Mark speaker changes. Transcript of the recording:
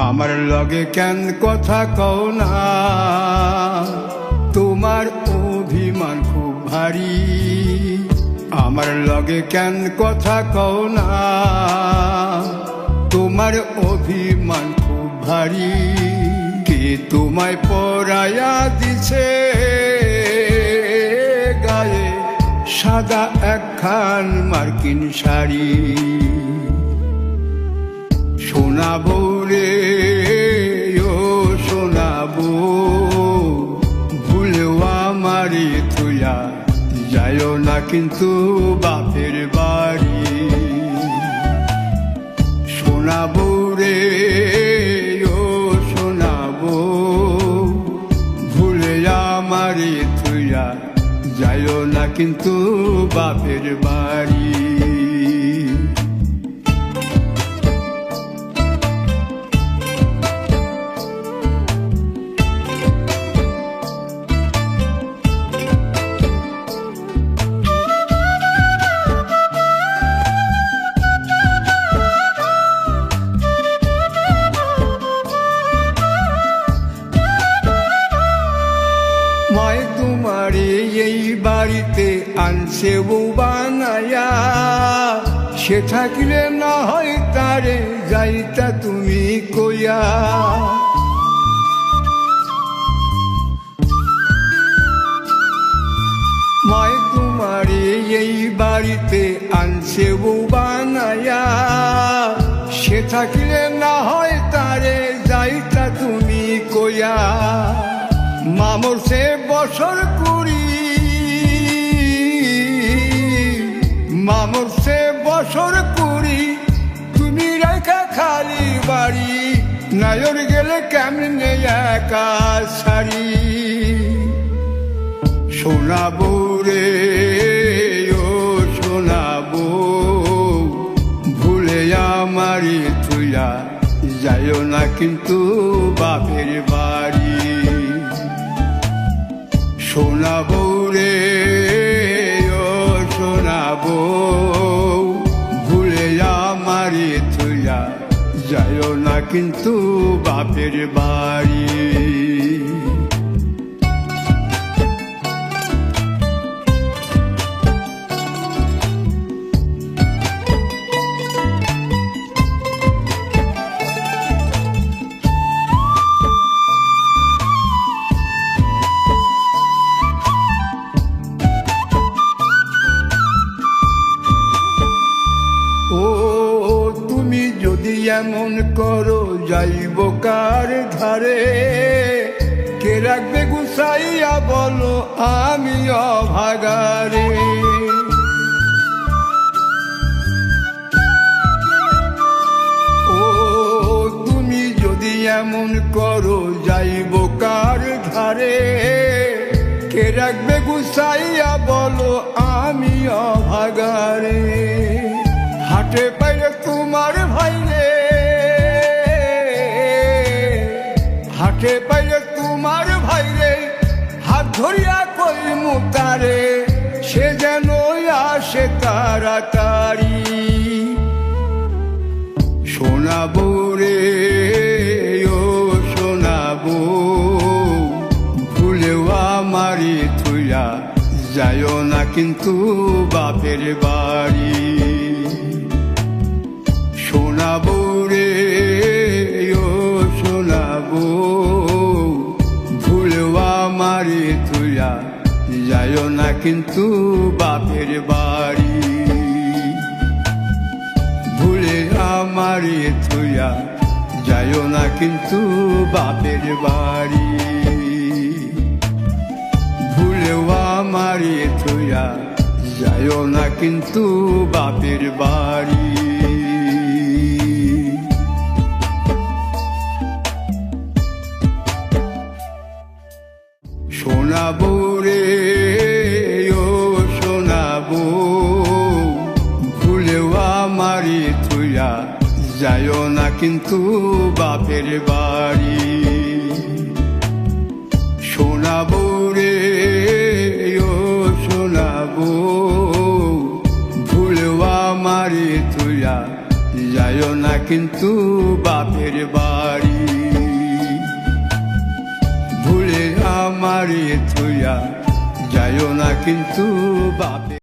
Speaker 1: আমার লগে কেন কথা কও না, তোমার অভিমান খুব ভারী। আমার লগে কেন কথা কও না, তোমার অভিমান খুব ভারী। কে তোমায় পরায়া দিছে গায়ে সাদা একখান মার্কিন শাড়ি। শোনাবো রে ও শোনাবো, ভুলেও আমারে থুইয়া যাইও না কিন্তু বাপের বাড়ি। শোনাবো রে ও শোনাবো, ভুলে আমারে থুইয়া যাইও না কিন্তু বাপের বাড়ি। মায় তোমারে এই বাড়িতে আনছে বউ বানায়া, সে থাকিলে না হয় তারে যাইতা তুমি কইয়া। মায় তোমারে এই বাড়িতে আনছে বউ বানায়া, সে থাকিলে না হয় তারে যাইতা তুমি কইয়া। মামর সে বছর কুড়ি, মামর সে বছর কুড়ি, তুমি রেখা খালি বাড়ি। নায়র গেলে কেমনে একা সারি। শোনাবো রে ও শোনাবো, ভুলে আমারে থুইয়া যাইও না কিন্তু বাপের বাড়ি। শোনাবো রে ও শোনাবো, ভুলে আমারে থুইয়া যাইও না কিন্তু বাপের বাড়ি। এমন করো যাইব কার ধারে, কে রাখবে গুছাইয়া বলো আমি অভাগারে। ও তুমি যদি এমন করো যাইব কার ধারে, কে রাখবে গুছাইয়া বলো আমি অভাগারে। হাটে পাইলে তোমার ভাইরে, হাটে পাইলে তোমার ভাইরে, হাত ধরিয়া কই মুতারে, সে যেন আসে তাড়াতাড়ি। শোনাবো রে ও শোনাবো, ভুলেও আমারে থুইয়া যাইও না কিন্তু বাপের বাড়ি। শোনাবো রে ও শোনাবো, ভুলেও আমারে থুইয়া যাইও না কিন্তু বাপের বাড়ি। ভুলে আমারে থুইয়া যাইও না কিন্তু বাপের বাড়ি। ভুলেও আমারে থুইয়া যাইও না কিন্তু বাপের বাড়ি। শোনাবো রে ও শোনাবো, ভুলেও আমারে থুইয়া যাইও না কিন্তু বাপের বাড়ি। শোনাবো রে ও শোনাবো, ভুলেও আমারে থুইয়া যাইও না কিন্তু বাপের বাড়ি। ভুলে আমারে থইয়া যাইও না কিন্তু বাপের